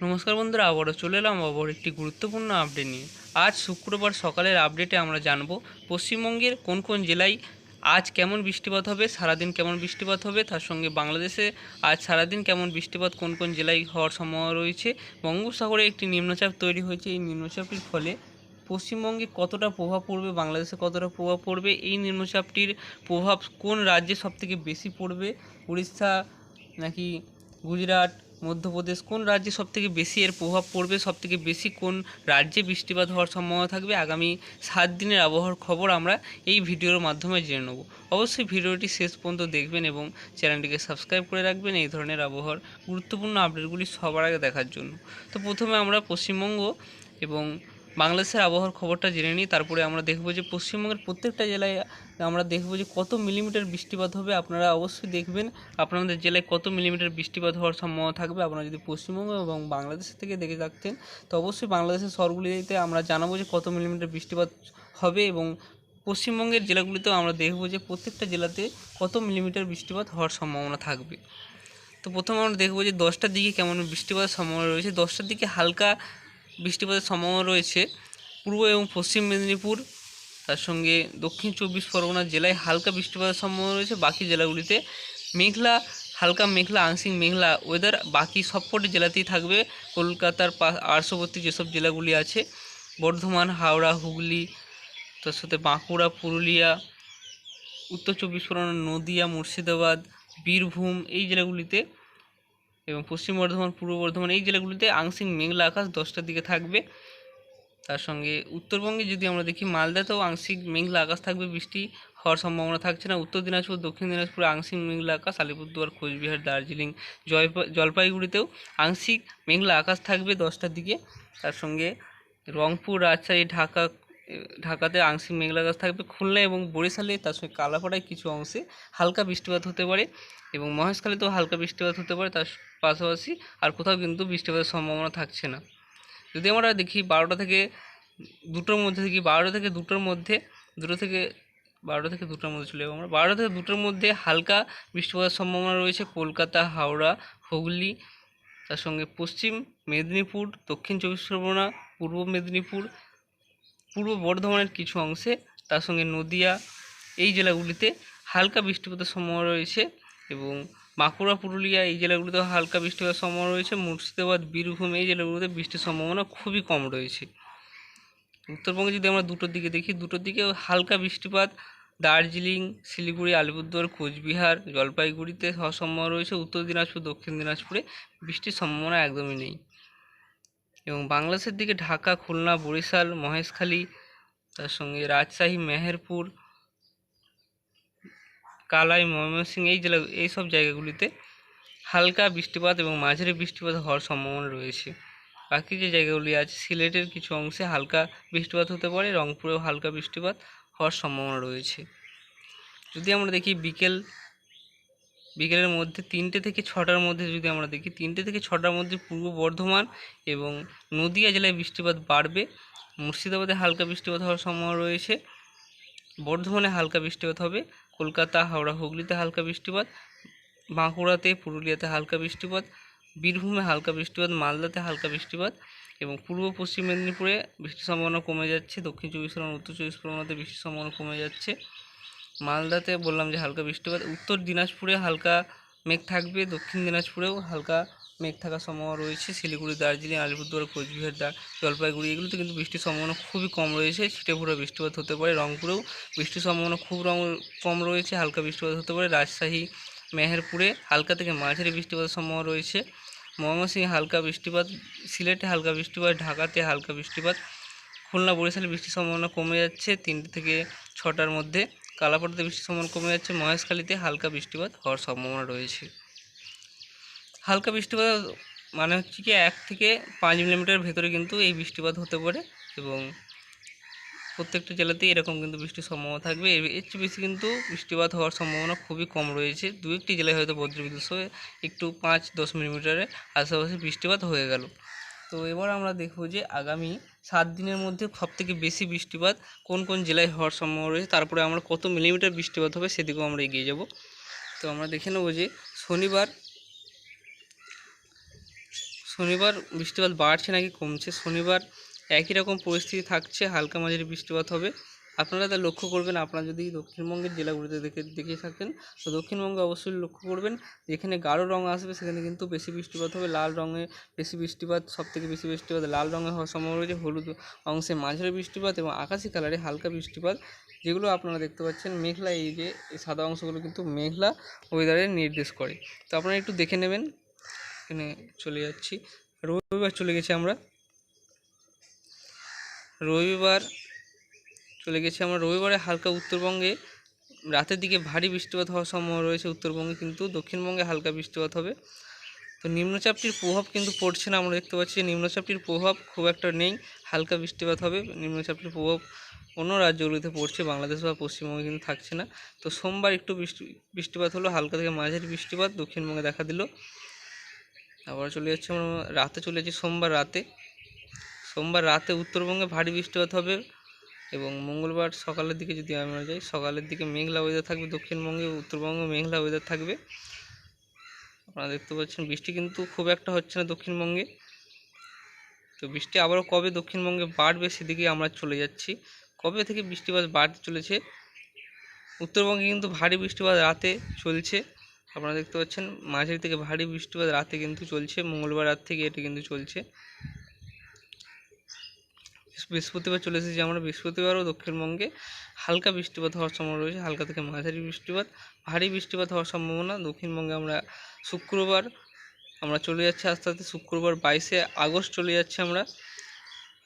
নমস্কার বন্ধুরা, আবারও চলে এলাম একটি গুরুত্বপূর্ণ আপডেট নিয়ে। আজ শুক্রবার সকালের আপডেটে আমরা জানব পশ্চিমবঙ্গের কোন কোন জেলায় আজ কেমন বৃষ্টিপাত হবে, সারাদিন কেমন বৃষ্টিপাত হবে, তার সঙ্গে বাংলাদেশে আজ সারাদিন কেমন বৃষ্টিপাত কোন কোন জেলায় হওয়ার সম্ভাবনা রয়েছে। বঙ্গোপসাগরে একটি নিম্নচাপ তৈরি হয়েছে, এই নিম্নচাপটির ফলে পশ্চিমবঙ্গে কতটা প্রভাব পড়বে, বাংলাদেশে কতটা প্রভাব পড়বে, এই নিম্নচাপটির প্রভাব কোন রাজ্যে সবথেকে বেশি পড়বে, উড়িষ্যা নাকি গুজরাট, মধ্যপ্রদেশ, কোন রাজ্যে সবথেকে বেশি এর প্রভাব পড়বে, সবথেকে বেশি কোন রাজ্যে বৃষ্টিপাত হওয়ার সম্ভাবনা থাকবে, আগামী 7 দিনের আবহাওয়ার খবর আমরা এই ভিডিওর মাধ্যমে জেনে নেব। অবশ্যই ভিডিওটি শেষ পর্যন্ত দেখবেন এবং চ্যানেলটিকে সাবস্ক্রাইব করে রাখবেন এই ধরনের আবহাওয়ার গুরুত্বপূর্ণ আপডেটগুলি সবার আগে দেখার জন্য। তো প্রথমে আমরা পশ্চিমবঙ্গ এবং বাংলাদেশের আবহাওয়ার খবরটা জেনে নিই, তারপরে আমরা দেখব যে পশ্চিমবঙ্গের প্রত্যেকটা জেলায় আমরা দেখব যে কত মিলিমিটার বৃষ্টিপাত হবে। আপনারা অবশ্যই দেখবেন আপনাদের জেলায় কত মিলিমিটার বৃষ্টিপাত হওয়ার সম্ভাবনা থাকবে। আপনারা যদি পশ্চিমবঙ্গ এবং বাংলাদেশ থেকে দেখে থাকতেন তো অবশ্যই বাংলাদেশের শহরগুলিতে আমরা জানাবো যে কত মিলিমিটার বৃষ্টিপাত হবে, এবং পশ্চিমবঙ্গের জেলাগুলিতেও আমরা দেখব যে প্রত্যেকটা জেলাতে কত মিলিমিটার বৃষ্টিপাত হওয়ার সম্ভাবনা থাকবে। তো প্রথমে আমরা দেখব যে 10টার দিকে কেমন বৃষ্টিপাতের সম্ভাবনা রয়েছে। 10টার দিকে হালকা বৃষ্টিপাতের সম্ভাবনা রয়েছে পূর্ব এবং পশ্চিম মেদিনীপুর, তার সঙ্গে দক্ষিণ 24 পরগনা জেলায় হালকা বৃষ্টিপাতের সম্ভাবনা রয়েছে। বাকি জেলাগুলিতে মেঘলা, হালকা মেঘলা, আংশিক মেঘলা ওয়েদার বাকি সবকটি জেলাতেই থাকবে। কলকাতার পার্শ্ববর্তী যেসব জেলাগুলি আছে, বর্ধমান, হাওড়া, হুগলি, তার সাথে বাঁকুড়া, পুরুলিয়া, উত্তর 24 পরগনা, নদিয়া, মুর্শিদাবাদ, বীরভূম, এই জেলাগুলিতে এবং পশ্চিম বর্ধমান, পূর্ব বর্ধমান, এই জেলাগুলিতে আংশিক মেঘলা আকাশ 10টার দিকে থাকবে। তার সঙ্গে উত্তরবঙ্গে যদি আমরা দেখি, মালদাতেও আংশিক মেঘলা আকাশ থাকবে, বৃষ্টি হওয়ার সম্ভাবনা থাকছে না। উত্তর দিনাজপুর, দক্ষিণ দিনাজপুরে আংশিক মেঘলা আকাশ, আলিপুরদুয়ার, কোচবিহার, দার্জিলিং, জলপাইগুড়িতেও আংশিক মেঘলা আকাশ থাকবে 10টার দিকে। তার সঙ্গে রংপুর, রাজশাহী, ঢাকাতে আংশিক মেঘলা আকাশ থাকবে। খুলনা এবং বরিশালে, তার সঙ্গে কালাপাড়ায় কিছু অংশে হালকা বৃষ্টিপাত হতে পারে এবং মহেশখালীতেও হালকা বৃষ্টিপাত হতে পারে। তার পাশাপাশি আর কোথাও কিন্তু বৃষ্টিপাতের সম্ভাবনা থাকছে না। যদি আমরা দেখি 12টা থেকে 2টোর মধ্যে দেখি, 12টা থেকে 2টোর মধ্যে, 12টা থেকে 2টোর মধ্যে চলে যাবো আমরা। 12টা থেকে 2টোর মধ্যে হালকা বৃষ্টিপাতের সম্ভাবনা রয়েছে কলকাতা, হাওড়া, হুগলি, তার সঙ্গে পশ্চিম মেদিনীপুর, দক্ষিণ 24 পরগনা, পূর্ব মেদিনীপুর, পূর্ব বর্ধমানের কিছু অংশে, তার সঙ্গে নদিয়া, এই জেলাগুলিতে হালকা বৃষ্টিপাতের সম্ভাবনা রয়েছে এবং বাঁকুড়া, পুরুলিয়া, এই জেলাগুলিতেও হালকা বৃষ্টিপাতের সম্ভাবনা রয়েছে। মুর্শিদাবাদ, বীরভূম, এই জেলাগুলিতে বৃষ্টির সম্ভাবনা খুবই কম রয়েছে। উত্তরবঙ্গে যদি আমরা 2টোর দিকে দেখি, 2টোর দিকে হালকা বৃষ্টিপাত দার্জিলিং, শিলিগুড়ি, আলিপুরদুয়ার, কোচবিহার, জলপাইগুড়িতে হওয়ার সম্ভাবনা রয়েছে। উত্তর দিনাজপুর, দক্ষিণ দিনাজপুরে বৃষ্টির সম্ভাবনা একদমই নেই। এবং বাংলাদেশের দিকে ঢাকা, খুলনা, বরিশাল, মহেশখালী, তার সঙ্গে রাজশাহী, মেহেরপুর, কালাই, ময়মনসিংহ, এই সব জায়গাগুলিতে হালকা বৃষ্টিপাত এবং মাঝারি বৃষ্টিপাত হওয়ার সম্ভাবনা রয়েছে। বাকি যে জায়গাগুলি আছে, সিলেটের কিছু অংশে হালকা বৃষ্টিপাত হতে পারে, রংপুরেও হালকা বৃষ্টিপাত হওয়ার সম্ভাবনা রয়েছে। যদি আমরা দেখি বিকেলের মধ্যে 3টে থেকে 6টার মধ্যে যদি আমরা দেখি, 3টে থেকে 6টার মধ্যে পূর্ব বর্ধমান এবং নদিয়া জেলায় বৃষ্টিপাত বাড়বে। মুর্শিদাবাদে হালকা বৃষ্টিপাত হওয়ার সম্ভাবনা রয়েছে, বর্ধমানে হালকা বৃষ্টিপাত হবে, কলকাতা, হাওড়া, হুগলিতে হালকা বৃষ্টিপাত, বাঁকুড়াতে, পুরুলিয়াতে হালকা বৃষ্টিপাত, বীরভূমে হালকা বৃষ্টিপাত, মালদাতে হালকা বৃষ্টিপাত এবং পূর্ব পশ্চিম মেদিনীপুরে বৃষ্টির সম্ভাবনা কমে যাচ্ছে। দক্ষিণ 24 পরগনা, উত্তর 24 পরগনাতে বৃষ্টির সম্ভাবনা কমে যাচ্ছে। মালদাতে বললাম যে হালকা বৃষ্টিপাত। উত্তর দিনাজপুরে হালকা মেঘ থাকবে, দক্ষিণ দিনাজপুরেও হালকা মেঘ থাকার সম্ভাবনা রয়েছে। শিলিগুড়ি, দার্জিলিং, আলিপুরদুয়ার, কোচবিহার, জলপাইগুড়ি, এগুলোতে কিন্তু বৃষ্টির সম্ভাবনা খুবই কম রয়েছে। ছিটেফোঁটা বৃষ্টিপাত হতে পারে। রংপুরেও বৃষ্টির সম্ভাবনা খুব কম রয়েছে, হালকা বৃষ্টিপাত হতে পারে। রাজশাহী, মেহেরপুরে হালকা থেকে মাঝারি বৃষ্টিপাতের সম্ভাবনা রয়েছে। ময়মনসিংহে হালকা বৃষ্টিপাত, সিলেটে হালকা বৃষ্টিপাত, ঢাকাতে হালকা বৃষ্টিপাত, খুলনা, বরিশালে বৃষ্টির সম্ভাবনা কমে যাচ্ছে 3টে থেকে 6টার মধ্যে। কালাপাড়াতে বৃষ্টির সম্ভাবনা কমে যাচ্ছে। মহেশখালীতে হালকা বৃষ্টিপাত হওয়ার সম্ভাবনা রয়েছে। হালকা বৃষ্টিপাত মানে হচ্ছে কি 1 থেকে 5 মিলিমিটার ভেতরে কিন্তু এই বৃষ্টিপাত হতে পারে এবং প্রত্যেকটা জেলাতেই এরকম কিন্তু বৃষ্টির সম্ভাবনা থাকবে। এর চেয়ে বেশি কিন্তু বৃষ্টিপাত হওয়ার সম্ভাবনা খুবই কম রয়েছে। 2-1টি জেলায় হয়তো বজ্রবিদ্যুৎ সহ একটু 5-10 মিলিমিটারের আশেপাশে বৃষ্টিপাত হয়ে গেল। তো এবার আমরা দেখব যে আগামী 7 দিনের মধ্যে সবথেকে বেশি বৃষ্টিপাত কোন কোন জেলায় হওয়ার সম্ভাবনা রয়েছে, তারপরে আমরা কত মিলিমিটার বৃষ্টিপাত হবে সেদিকেও আমরা এগিয়ে যাব। তো আমরা দেখে নেব যে শনিবার বৃষ্টিপাত বাড়ছে নাকি কমছে। শনিবার একই রকম পরিস্থিতি থাকছে, হালকা মাঝারি বৃষ্টিপাত হবে। আপনারা তা লক্ষ্য করবেন, আপনারা যদি দক্ষিণবঙ্গের জেলাগুলিতে দেখে থাকেন তো দক্ষিণবঙ্গে অবশ্যই লক্ষ্য করবেন যেখানে গাঢ় রঙ আসবে সেখানে কিন্তু বেশি বৃষ্টিপাত হবে। লাল রঙে বেশি বৃষ্টিপাত, সবথেকে বেশি বৃষ্টিপাত লাল রঙে হওয়ার সম্ভাবনা রয়েছে। হলুদ অংশে মাঝারি বৃষ্টিপাত এবং আকাশি কালারে হালকা বৃষ্টিপাত, যেগুলো আপনারা দেখতে পাচ্ছেন মেঘলা, এই যে এই সাদা অংশগুলো কিন্তু মেঘলা ওয়েদারের নির্দেশ করে। তো আপনারা একটু দেখে নেবেন। এখানে চলে যাচ্ছি, রবিবার চলে গেছি আমরা, রবিবারে হালকা উত্তরবঙ্গে রাতের দিকে ভারী বৃষ্টিপাত হওয়ার সম্ভাবনা রয়েছে উত্তরবঙ্গে, কিন্তু দক্ষিণবঙ্গে হালকা বৃষ্টিপাত হবে। তো নিম্নচাপটির প্রভাব কিন্তু পড়ছে না, আমরা দেখতে পাচ্ছি নিম্নচাপটির প্রভাব খুব একটা নেই, হালকা বৃষ্টিপাত হবে। নিম্নচাপটির প্রভাব অন্য রাজ্যগুলিতে পড়ছে, বাংলাদেশ বা পশ্চিমবঙ্গে কিন্তু থাকছে না। তো সোমবার একটু বৃষ্টিপাত হলো, হালকা থেকে মাঝারি বৃষ্টিপাত দক্ষিণবঙ্গে দেখা দিল। আবার চলে যাচ্ছে আমরা রাতে, চলে যাচ্ছি সোমবার রাতে উত্তরবঙ্গে ভারী বৃষ্টিপাত হবে এবং মঙ্গলবার সকালের দিকে যদি আমরা যাই, সকালের দিকে মেঘলা ওয়েদার থাকবে দক্ষিণবঙ্গে, উত্তরবঙ্গে মেঘলা ওয়েদার থাকবে। আপনারা দেখতে পাচ্ছেন বৃষ্টি কিন্তু খুব একটা হচ্ছে না দক্ষিণবঙ্গে। তো বৃষ্টি আবারও কবে দক্ষিণবঙ্গে বাড়বে সেদিকে আমরা চলে যাচ্ছি, কবে থেকে বৃষ্টিপাত বাড়তে চলেছে। উত্তরবঙ্গে কিন্তু ভারী বৃষ্টিপাত রাতে চলছে, আপনারা দেখতে পাচ্ছেন মাঝারি থেকে ভারী বৃষ্টিপাত রাতে কিন্তু চলছে, মঙ্গলবার রাত থেকে এটি কিন্তু চলছে। বৃহস্পতিবার চলে এসেছি আমরা, বৃহস্পতিবারও দক্ষিণবঙ্গে হালকা বৃষ্টিপাত হওয়ার সম্ভাবনা রয়েছে, হালকা থেকে মাঝারি বৃষ্টিপাত, ভারী বৃষ্টিপাত হওয়ার সম্ভাবনা দক্ষিণবঙ্গে। আমরা শুক্রবার আমরা চলে যাচ্ছি আস্তে আস্তে, শুক্রবার 22শে আগস্ট চলে যাচ্ছে আমরা,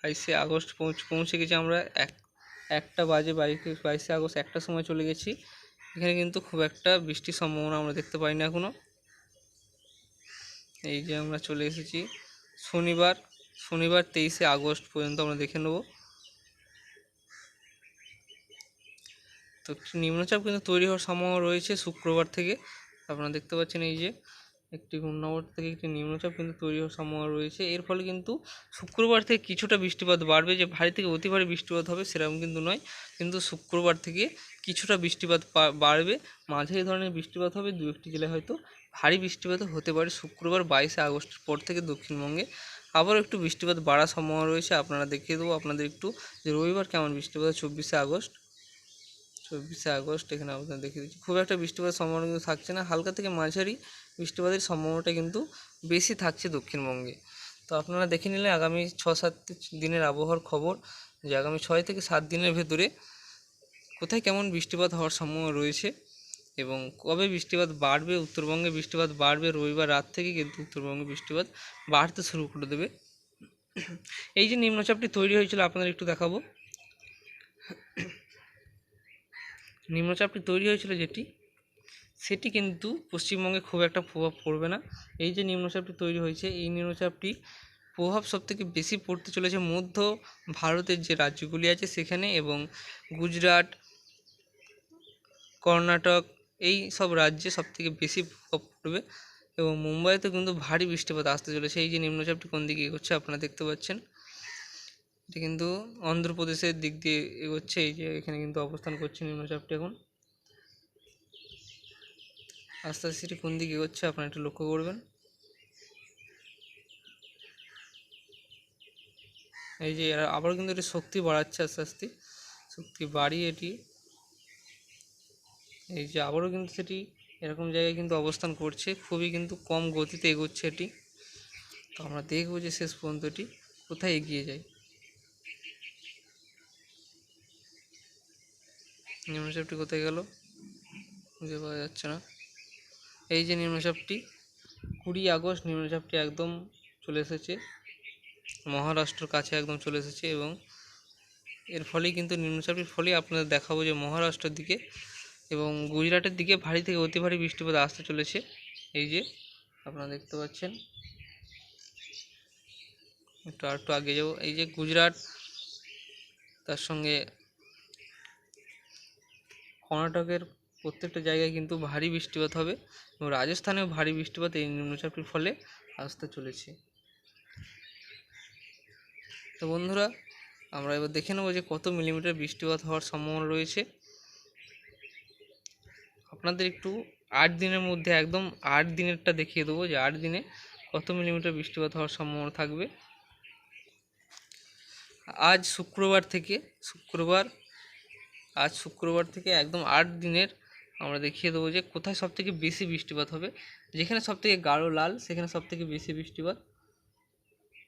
22শে আগস্ট পৌঁছে গেছি আমরা, একটা বাজে 22শে আগস্ট একটার সময় চলে গেছি। এখানে কিন্তু খুব একটা বৃষ্টির সম্ভাবনা আমরা দেখতে পাই না এখনও। এই যে আমরা চলে এসেছি শনিবার 23শে আগস্ট পর্যন্ত আমরা দেখে নেব। তো নিম্নচাপ কিন্তু তৈরি হওয়ার সম্ভাবনা রয়েছে শুক্রবার থেকে, আপনারা দেখতে পাচ্ছেন এই যে একটি ঘূর্ণাবর্ত থেকে একটি নিম্নচাপ কিন্তু তৈরি হওয়ার সম্ভাবনা রয়েছে। এর ফলে কিন্তু শুক্রবার থেকে কিছুটা বৃষ্টিপাত বাড়বে, যে ভারী থেকে অতি ভারী বৃষ্টিপাত হবে সেরকম কিন্তু নয়, কিন্তু শুক্রবার থেকে কিছুটা বৃষ্টিপাত বাড়বে, মাঝারি ধরনের বৃষ্টিপাত হবে, দু একটি জেলায় হয়তো ভারী বৃষ্টিপাত হতে পারে শুক্রবার 22শে আগস্টের পর থেকে দক্ষিণবঙ্গে। আবারও একটু বৃষ্টিপাত বাড়ার সম্ভাবনা রয়েছে, আপনারা দেখিয়ে দেবো আপনাদের একটু যে রবিবার কেমন বৃষ্টিপাত। 24শে আগস্ট এখানে আপনাদের দেখিয়ে দিচ্ছি, খুব একটা বৃষ্টিপাতের সম্ভাবনা কিন্তু থাকছে না, হালকা থেকে মাঝারি বৃষ্টিপাতের সম্ভাবনাটা কিন্তু বেশি থাকছে দক্ষিণবঙ্গে। তো আপনারা দেখে নিলে আগামী 6-7 দিনের আবহাওয়ার খবর, যে আগামী 6 থেকে 7 দিনের ভেতরে কোথায় কেমন বৃষ্টিপাত হওয়ার সম্ভাবনা রয়েছে এবং কবে বৃষ্টিপাত বাড়বে। উত্তরবঙ্গে বৃষ্টিপাত বাড়বে রবিবার রাত থেকে, কিন্তু উত্তরবঙ্গে বৃষ্টিপাত বাড়তে শুরু করে দেবে। এই যে নিম্নচাপটি তৈরি হয়েছিল আপনাদের একটু দেখাবো, নিম্নচাপটি তৈরি হয়েছিল সেটি কিন্তু পশ্চিমবঙ্গে খুব একটা প্রভাব পড়বে না। এই যে নিম্নচাপটি তৈরি হয়েছে, এই নিম্নচাপটি প্রভাব সবথেকে বেশি পড়তে চলেছে মধ্য ভারতের যে রাজ্যগুলি আছে সেখানে, এবং গুজরাট, কর্ণাটক এই সব রাজ্যে সবথেকে বেশি প্রভাব পড়বে এবং মুম্বাইতে কিন্তু ভারী বৃষ্টিপাত আসতে চলেছে। এই যে নিম্নচাপটি কোন দিকে এগোচ্ছে আপনারা দেখতে পাচ্ছেন, এটি কিন্তু অন্ধ্রপ্রদেশের দিক দিয়ে এগোচ্ছে, এই যে এখানে কিন্তু অবস্থান করছে নিম্নচাপটি এখন, আস্তে আস্তে এটি কোন দিকে এগোচ্ছে আপনারা একটু লক্ষ্য করবেন। এই যে আবার কিন্তু এটি শক্তি বাড়াচ্ছে, আস্তে আস্তে শক্তি বাড়িয়ে এটি, এই যে আবারও কিন্তু সেটি এরকম জায়গায় কিন্তু অবস্থান করছে, খুবই কিন্তু কম গতিতে এগোচ্ছে এটি। তো আমরা দেখব যে শেষ পর্যন্ত এটি কোথায় এগিয়ে যায়। নিম্নচাপটি কোথায় গেল খুঁজে পাওয়া যাচ্ছে না। এই যে নিম্নচাপটি 20 আগস্ট নিম্নচাপটি একদম চলে এসেছে মহারাষ্ট্রের কাছে, একদম চলে এসেছে, এবং এর ফলেই কিন্তু নিম্নচাপটির ফলেই আপনাদের দেখাবো যে মহারাষ্ট্রের দিকে এবং গুজরাটের দিকে ভারী থেকে অতি ভারী বৃষ্টিপাত আসতে চলেছে। এই যে আপনারা দেখতে পাচ্ছেন, একটু আগে যাব, এই যে গুজরাট, তার সঙ্গে কর্ণাটকের প্রত্যেকটা জায়গায় কিন্তু ভারী বৃষ্টিপাত হবে এবং রাজস্থানেও ভারী বৃষ্টিপাত এই নিম্নচাপটির ফলে আসতে চলেছে। তো বন্ধুরা, আমরা এবার দেখে নেব যে কত মিলিমিটার বৃষ্টিপাত হওয়ার সম্ভাবনা রয়েছে। আপনাদের একটু 8 দিনের মধ্যে একদম 8 দিনেরটা দেখিয়ে দেবো, যে 8 দিনে কত মিলিমিটার বৃষ্টিপাত হওয়ার সম্ভাবনা থাকবে। আজ শুক্রবার থেকে একদম 8 দিনের আমরা দেখিয়ে দেবো যে কোথায় সবথেকে বেশি বৃষ্টিপাত হবে। যেখানে সবথেকে গাঢ় লাল সেখানে সবথেকে বেশি বৃষ্টিপাত,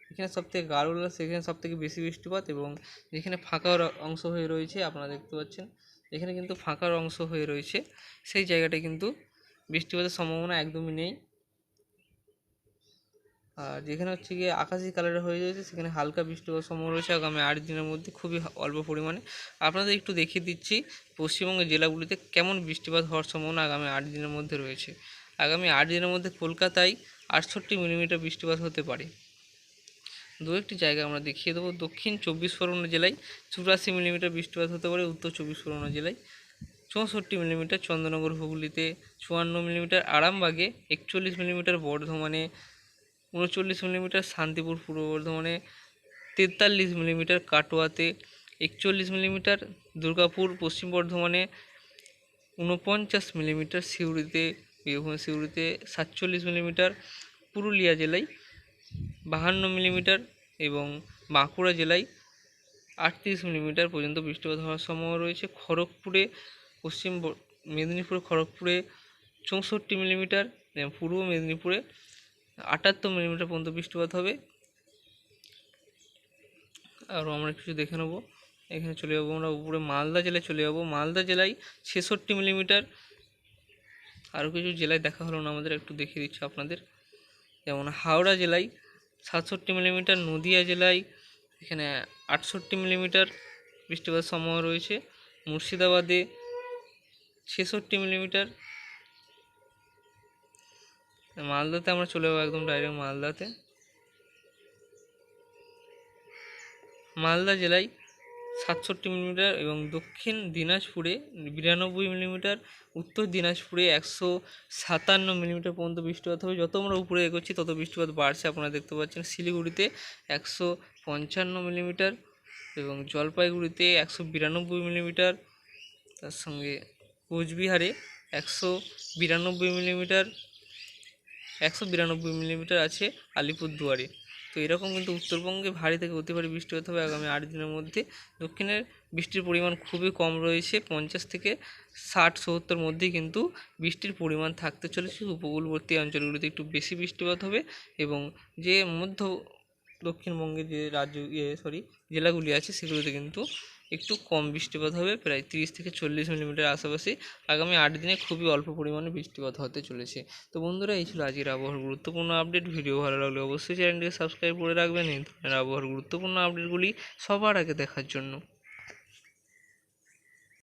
সেখানে সবথেকে বেশি বৃষ্টিপাত, এবং যেখানে ফাঁকা অংশ হয়ে রয়েছে আপনারা দেখতে পাচ্ছেন, যেখানে কিন্তু ফাঁকার অংশ হয়ে রয়েছে সেই জায়গাটায় কিন্তু বৃষ্টিপাতের সম্ভাবনা একদমই নেই। আর যেখানে হচ্ছে গিয়ে আকাশি কালারের হয়ে যাচ্ছে সেখানে হালকা বৃষ্টি হওয়ার সম্ভাবনা রয়েছে আগামী 8 দিনের মধ্যে, খুবই অল্প পরিমাণে। আপনাদের একটু দেখিয়ে দিচ্ছি পশ্চিমবঙ্গের জেলাগুলিতে কেমন বৃষ্টিপাত হওয়ার সম্ভাবনা আগামী 8 দিনের মধ্যে রয়েছে। আগামী 8 দিনের মধ্যে কলকাতায় 68 মিলিমিটার বৃষ্টিপাত হতে পারে। দু একটি জায়গা আমরা দেখিয়ে দেবো। দক্ষিণ 24 পরগনা জেলায় 84 মিলিমিটার বৃষ্টিপাত হতে পারে। উত্তর 24 পরগনা জেলায় 64 মিলিমিটার, চন্দ্রনগর হুগলিতে 54 মিলিমিটার, আরামবাগে 41 মিলিমিটার, বর্ধমানে 39 মিলিমিটার, শান্তিপুর পূর্ব বর্ধমানে 43 মিলিমিটার, কাটোয়াতে 41 মিলিমিটার, দুর্গাপুর পশ্চিম বর্ধমানে 49 মিলিমিটার, বীরভূমের সিউড়িতে 47 মিলিমিটার, পুরুলিয়া জেলায় 52 মিলিমিটার এবং বাঁকুড়া জেলায় 38 মিলিমিটার পর্যন্ত বৃষ্টিপাত হওয়ার সম্ভাবনা রয়েছে। খড়গপুরে মেদিনীপুর খড়গপুরে 64 মিলিমিটার এবং পূর্ব মেদিনীপুরে 78 মিলিমিটার পর্যন্ত বৃষ্টিপাত হবে। আরও আমরা কিছু দেখে নেব। এখানে চলে যাবো আমরা উপরে মালদা জেলায় চলে যাবো। মালদা জেলায় 66 মিলিমিটার। আরও কিছু জেলায় দেখা হলো না আমাদের, একটু দেখিয়ে দিচ্ছি আপনাদের। যেমন হাওড়া জেলায় 67 মিলিমিটার, নদিয়া জেলায় এখানে 68 মিলিমিটার বৃষ্টিপাতের সম্ভাবনা রয়েছে, মুর্শিদাবাদে 66 মিলিমিটার। মালদাতে আমরা চলে যাবো একদম ডাইরেক্ট মালদা জেলায় 67 মিলিমিটার এবং দক্ষিণ দিনাজপুরে 92 মিলিমিটার, উত্তর দিনাজপুরে 157 মিলিমিটার পর্যন্ত বৃষ্টিপাত হবে। যত আমরা উপরে এগোচ্ছি তত বৃষ্টিপাত বাড়ছে, আপনারা দেখতে পাচ্ছেন। শিলিগুড়িতে 155 মিলিমিটার এবং জলপাইগুড়িতে 192 মিলিমিটার, তার সঙ্গে কোচবিহারে 192 মিলিমিটার আছে আলিপুরদুয়ারে। তো এরকম কিন্তু উত্তরবঙ্গে ভারী থেকে অতি ভারী বৃষ্টিপাত হবে আগামী 8 দিনের মধ্যে। দক্ষিণের বৃষ্টির পরিমাণ খুবই কম রয়েছে, 50 থেকে 60-70 মধ্যেই কিন্তু বৃষ্টির পরিমাণ থাকতে চলেছে। উপকূলবর্তী অঞ্চলগুলিতে একটু বেশি বৃষ্টিপাত হবে এবং যে দক্ষিণবঙ্গের যে জেলাগুলি আছে সেগুলোতে কিন্তু একটু কম বৃষ্টিপাত হবে, প্রায় 30 থেকে 40 মিলিমিটার আশেপাশে। আগামী 8 দিনে খুবই অল্প পরিমাণে বৃষ্টিপাত হতে চলেছে। তো বন্ধুরা, এই ছিল আজকের আবহাওয়ার গুরুত্বপূর্ণ আপডেট। ভিডিও ভালো লাগলে অবশ্যই চ্যানেলটিকে সাবস্ক্রাইব করে রাখবেন এই ধরনের আবহাওয়ার গুরুত্বপূর্ণ আপডেটগুলি সবার আগে দেখার জন্য।